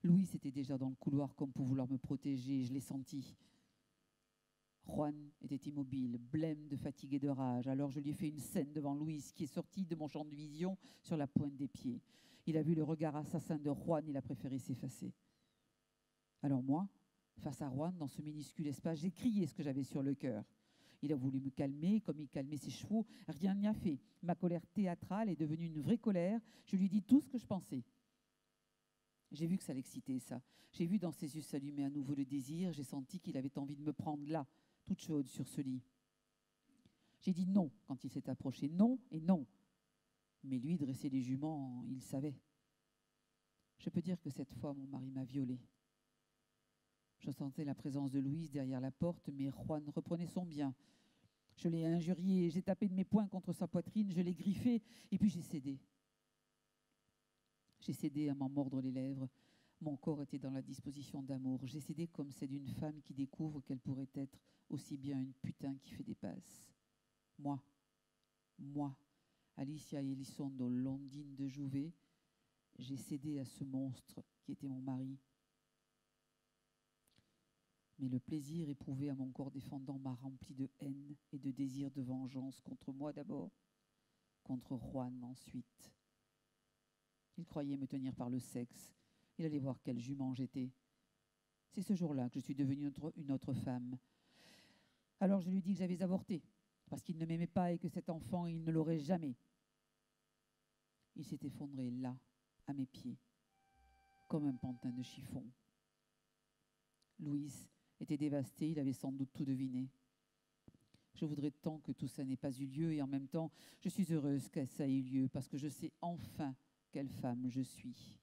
Louis était déjà dans le couloir comme pour vouloir me protéger, je l'ai senti. Juan était immobile, blême de fatigue et de rage. Alors je lui ai fait une scène devant Louis, qui est sorti de mon champ de vision sur la pointe des pieds. Il a vu le regard assassin de Juan, il a préféré s'effacer. Alors moi, face à Juan, dans ce minuscule espace, j'ai crié ce que j'avais sur le cœur. Il a voulu me calmer, comme il calmait ses chevaux. Rien n'y a fait. Ma colère théâtrale est devenue une vraie colère. Je lui ai dit tout ce que je pensais. J'ai vu que ça l'excitait, ça. J'ai vu dans ses yeux s'allumer à nouveau le désir. J'ai senti qu'il avait envie de me prendre là, toute chaude sur ce lit. J'ai dit non quand il s'est approché. Non et non. Mais lui, dresser les juments, il savait. Je peux dire que cette fois, mon mari m'a violée. Je sentais la présence de Louise derrière la porte, mais Juan reprenait son bien. Je l'ai injurié, j'ai tapé de mes poings contre sa poitrine, je l'ai griffé, et puis j'ai cédé. J'ai cédé à m'en mordre les lèvres. Mon corps était dans la disposition d'amour. J'ai cédé comme c'est d'une femme qui découvre qu'elle pourrait être aussi bien une putain qui fait des passes. Moi, Alicia Elizondo, Londine de Jouvet, j'ai cédé à ce monstre qui était mon mari. Mais le plaisir éprouvé à mon corps défendant m'a rempli de haine et de désir de vengeance contre moi d'abord, contre Juan ensuite. Il croyait me tenir par le sexe. Il allait voir quelle jument j'étais. C'est ce jour-là que je suis devenue une autre femme. Alors je lui dis que j'avais avorté, parce qu'il ne m'aimait pas et que cet enfant, il ne l'aurait jamais. Il s'est effondré là, à mes pieds, comme un pantin de chiffon. Louis était dévasté, il avait sans doute tout deviné. Je voudrais tant que tout ça n'ait pas eu lieu, et en même temps, je suis heureuse que ça ait eu lieu, parce que je sais enfin quelle femme je suis.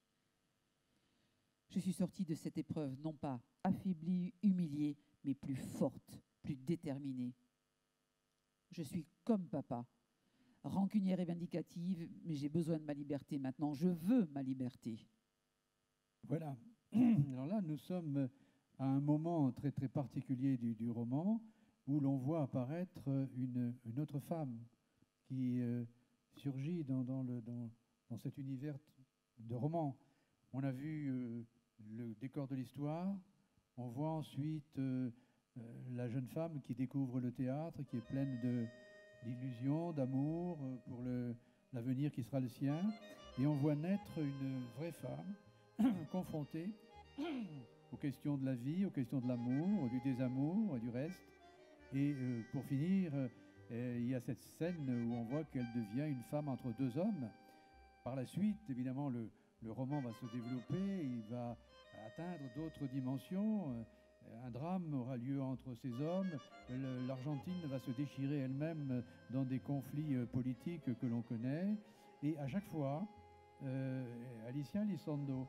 Je suis sortie de cette épreuve, non pas affaiblie, humiliée, mais plus forte, plus déterminée. Je suis comme papa, rancunière et vindicative, mais j'ai besoin de ma liberté maintenant. Je veux ma liberté. Voilà. Alors là, nous sommes à un moment très très particulier du roman où l'on voit apparaître une autre femme qui surgit dans cet univers de roman. On a vu le décor de l'histoire, on voit ensuite la jeune femme qui découvre le théâtre, qui est pleine d'illusions, d'amour pour l'avenir qui sera le sien, et on voit naître une vraie femme confrontée aux questions de la vie, aux questions de l'amour, du désamour et du reste. Et pour finir, il y a cette scène où on voit qu'elle devient une femme entre deux hommes. Par la suite, évidemment, le roman va se développer, il va atteindre d'autres dimensions. Un drame aura lieu entre ces hommes. L'Argentine va se déchirer elle-même dans des conflits politiques que l'on connaît. Et à chaque fois, Alicia Elizondo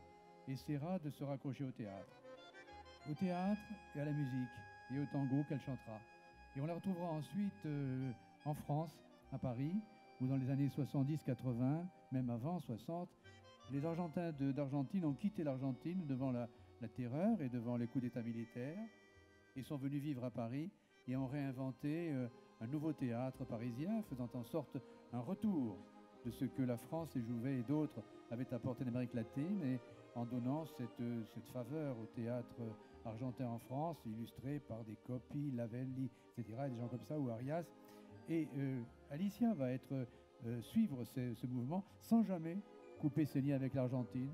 essaiera de se raccrocher au théâtre et à la musique et au tango qu'elle chantera. Et on la retrouvera ensuite en France, à Paris, où dans les années 70-80, même avant 60, les Argentins d'Argentine ont quitté l'Argentine devant la terreur et devant les coups d'État militaires et sont venus vivre à Paris et ont réinventé un nouveau théâtre parisien, faisant en sorte un retour de ce que la France et Jouvet et d'autres avaient apporté d'Amérique latine, et en donnant cette faveur au théâtre argentin en France, illustré par des Coppi, Lavelli, etc., et des gens comme ça, ou Arias. Et Alicia va suivre ce mouvement sans jamais couper ses liens avec l'Argentine.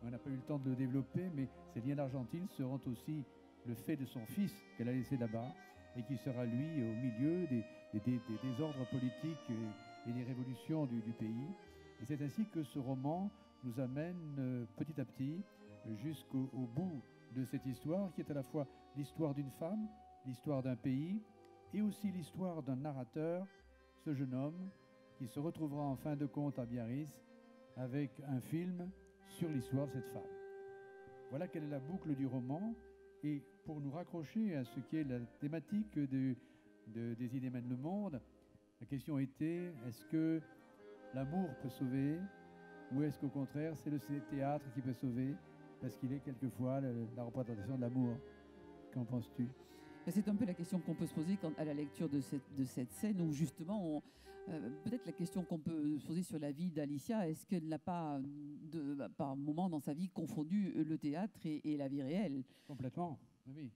On n'a pas eu le temps de le développer, mais ces liens d'Argentine seront aussi le fait de son fils qu'elle a laissé là-bas, et qui sera, lui, au milieu des désordres politiques et des révolutions du pays. Et c'est ainsi que ce roman nous amène petit à petit jusqu'au bout de cette histoire, qui est à la fois l'histoire d'une femme, l'histoire d'un pays, et aussi l'histoire d'un narrateur, ce jeune homme, qui se retrouvera en fin de compte à Biarritz avec un film sur l'histoire de cette femme. Voilà quelle est la boucle du roman. Et pour nous raccrocher à ce qui est la thématique des idées mènent le monde, la question était, est-ce que l'amour peut sauver, ou est-ce qu'au contraire c'est le théâtre qui peut sauver, parce qu'il est quelquefois la représentation de l'amour? Qu'en penses-tu? C'est un peu la question qu'on peut se poser à la lecture de cette scène, où justement, peut-être la question qu'on peut se poser sur la vie d'Alicia, est-ce qu'elle n'a pas, par moment dans sa vie, confondu le théâtre et la vie réelle? Complètement, oui,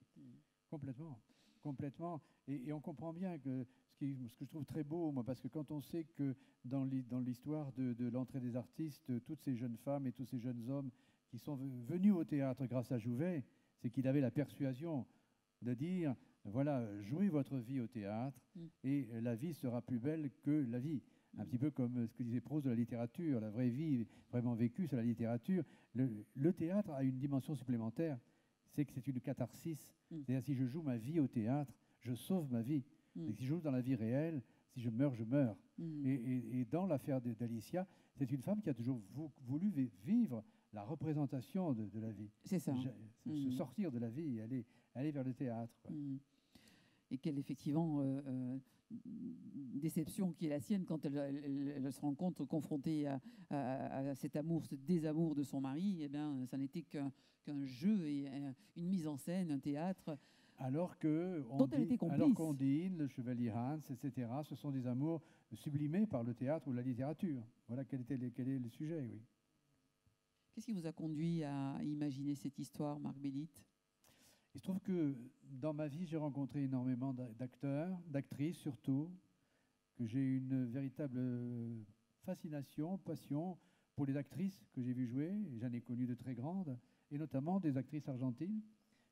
complètement. Et on comprend bien que ce que je trouve très beau, moi, parce que quand on sait que dans l'histoire de l'entrée des artistes, toutes ces jeunes femmes et tous ces jeunes hommes qui sont venus au théâtre grâce à Jouvet, c'est qu'il avait la persuasion de dire, voilà, jouez votre vie au théâtre et la vie sera plus belle que la vie. Un petit peu comme ce que disait Proust de la littérature. La vraie vie vraiment vécue, c'est la littérature. Le théâtre a une dimension supplémentaire, c'est que c'est une catharsis. C'est-à-dire, si je joue ma vie au théâtre, je sauve ma vie. Et si je joue dans la vie réelle, si je meurs, je meurs. Et dans l'affaire d'Alicia, c'est une femme qui a toujours voulu vivre la représentation de la vie. C'est ça. Se sortir de la vie et aller vers le théâtre. Quoi. Et quelle, effectivement, déception qui est la sienne quand elle se rend compte, confrontée à cet amour, ce désamour de son mari. Eh bien, ça n'était qu'un jeu et une mise en scène, un théâtre. Alors qu'on dit, le chevalier Hans, etc., ce sont des amours sublimés par le théâtre ou la littérature. Voilà quel est le sujet, oui. Qu'est-ce qui vous a conduit à imaginer cette histoire, Marc Bellitte? Il se trouve que dans ma vie, j'ai rencontré énormément d'acteurs, d'actrices surtout, que j'ai une véritable fascination, passion pour les actrices que j'ai vues jouer, et j'en ai connu de très grandes, et notamment des actrices argentines,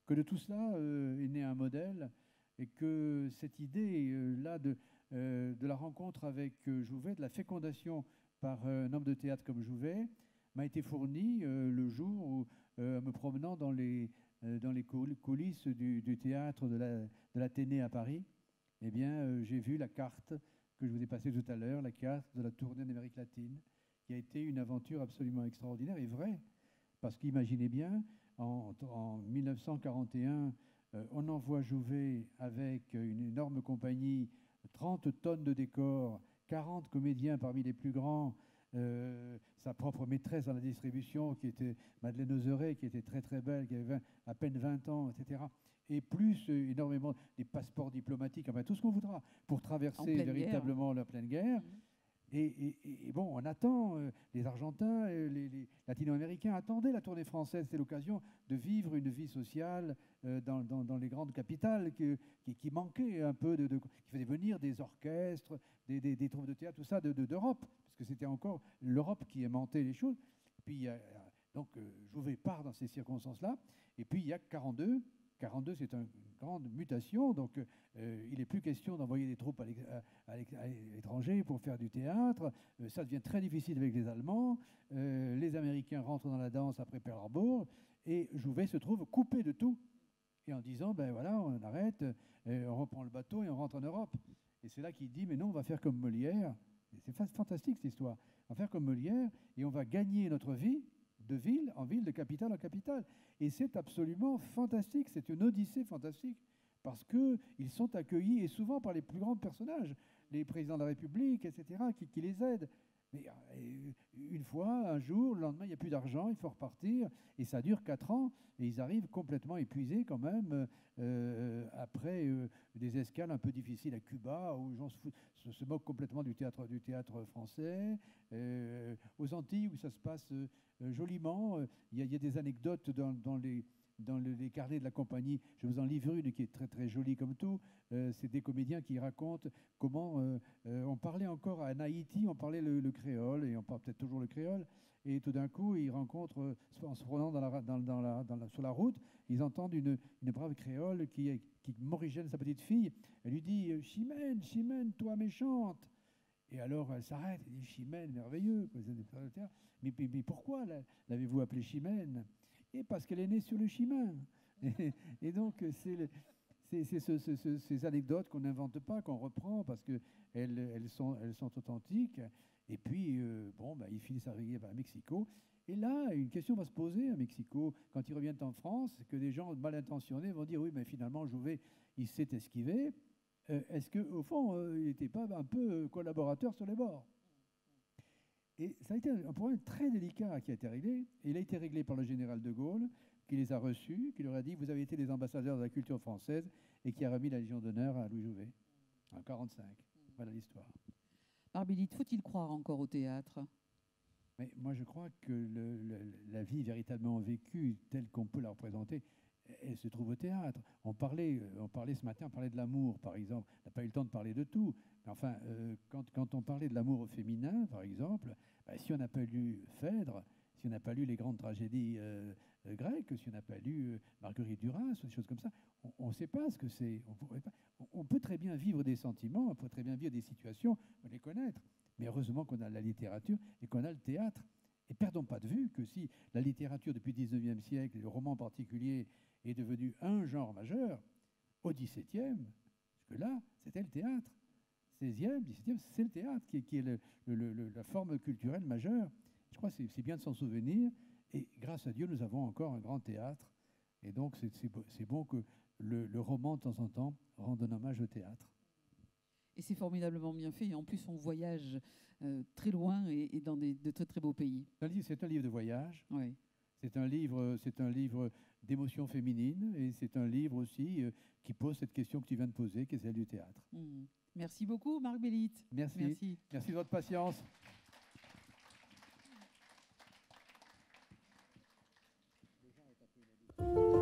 que de tout cela est né un modèle, et que cette idée-là de la rencontre avec Jouvet, de la fécondation par un homme de théâtre comme Jouvet, m'a été fournie le jour où, me promenant dans les coulisses du théâtre de l'Athénée à Paris, eh bien, j'ai vu la carte que je vous ai passée tout à l'heure, la carte de la tournée d'Amérique latine, qui a été une aventure absolument extraordinaire et vraie. Parce qu'imaginez bien, en 1941, on envoie Jouvet avec une énorme compagnie, 30 tonnes de décors, 40 comédiens parmi les plus grands, sa propre maîtresse dans la distribution, qui était Madeleine Oseret, qui était très très belle, qui avait à peine 20 ans, etc. Et plus énormément des passeports diplomatiques, enfin tout ce qu'on voudra, pour traverser véritablement la pleine guerre. Et bon, on attend, les Argentins, les Latino-Américains attendaient la tournée française. C'était l'occasion de vivre une vie sociale dans les grandes capitales qui manquaient un peu, qui faisaient venir des orchestres, des troupes de théâtre, tout ça d'Europe, parce que c'était encore l'Europe qui aimantait les choses. Et puis, donc, Jouvet part dans ces circonstances-là. Et puis, il y a 42. 42, c'est une grande mutation, donc il n'est plus question d'envoyer des troupes à l'étranger pour faire du théâtre. Ça devient très difficile avec les Allemands. Les Américains rentrent dans la danse après Pearl Harbor, et Jouvet se trouve coupé de tout. Et en disant, ben voilà, on arrête, on reprend le bateau et on rentre en Europe. Et c'est là qu'il dit, mais non, on va faire comme Molière. C'est fantastique cette histoire. On va faire comme Molière et on va gagner notre vie de ville en ville, de capitale en capitale. Et c'est absolument fantastique, c'est une odyssée fantastique, parce qu'ils sont accueillis, et souvent par les plus grands personnages, les présidents de la République, etc., qui les aident. Mais une fois, un jour, le lendemain, il n'y a plus d'argent, il faut repartir, et ça dure 4 ans, et ils arrivent complètement épuisés quand même, après des escales un peu difficiles à Cuba, où les gens se moquent complètement du théâtre français, aux Antilles, où ça se passe joliment. Il y a des anecdotes dans les carnets de la compagnie. Je vous en livre une qui est très très jolie comme tout. C'est des comédiens qui racontent comment on parlait encore à Haïti, on parlait le créole, et on parle peut-être toujours le créole. Et tout d'un coup, ils rencontrent, en se promenant sur la route, ils entendent une brave créole qui Morigène, sa petite fille. Elle lui dit « Chimène, Chimène, toi méchante !» Et alors, elle s'arrête, elle dit « Chimène, merveilleux !» Mais pourquoi l'avez-vous appelée Chimène? Et parce qu'elle est née sur le chemin. Et donc, c'est ces anecdotes qu'on n'invente pas, qu'on reprend, parce qu'elles sont authentiques. Et puis, ils finissent à arriver à Mexico. Et là, une question va se poser à Mexico. Quand ils reviennent en France, que des gens mal intentionnés vont dire « Oui, mais finalement, Jouvet, il s'est esquivé. Est-ce qu'au fond, il n'était pas un peu collaborateur sur les bords ?» Et ça a été un problème très délicat qui a été réglé. Et il a été réglé par le général de Gaulle, qui les a reçus, qui leur a dit « Vous avez été les ambassadeurs de la culture française » et qui a remis la Légion d'honneur à Louis Jouvet, en 1945. Voilà l'histoire. Barbélite, faut-il croire encore au théâtre? Mais moi, je crois que la vie véritablement vécue, telle qu'on peut la représenter, elle se trouve au théâtre. On parlait ce matin, on parlait de l'amour, par exemple. On n'a pas eu le temps de parler de tout. Mais enfin, quand on parlait de l'amour féminin, par exemple, si on n'a pas lu Phèdre, si on n'a pas lu les grandes tragédies grecques, si on n'a pas lu Marguerite Duras, ou des choses comme ça, on ne sait pas ce que c'est. On peut très bien vivre des sentiments, on peut très bien vivre des situations, les connaître. Mais heureusement qu'on a la littérature et qu'on a le théâtre. Et perdons pas de vue que si la littérature, depuis le 19e siècle, et le roman en particulier, est devenu un genre majeur, au XVIIe, parce que là, c'était le théâtre. 16e, 17e, c'est le théâtre qui est la forme culturelle majeure. Je crois que c'est bien de s'en souvenir. Et grâce à Dieu, nous avons encore un grand théâtre. Et donc, c'est bon que le roman, de temps en temps, rende un hommage au théâtre. Et c'est formidablement bien fait. Et en plus, on voyage très loin et dans de très très beaux pays. C'est un livre de voyage. Oui. C'est un livre d'émotion féminine. Et c'est un livre aussi qui pose cette question que tu viens de poser, qui est celle du théâtre. Merci beaucoup, Marc Bélite. Merci. Merci de votre patience. Les gens ont un peu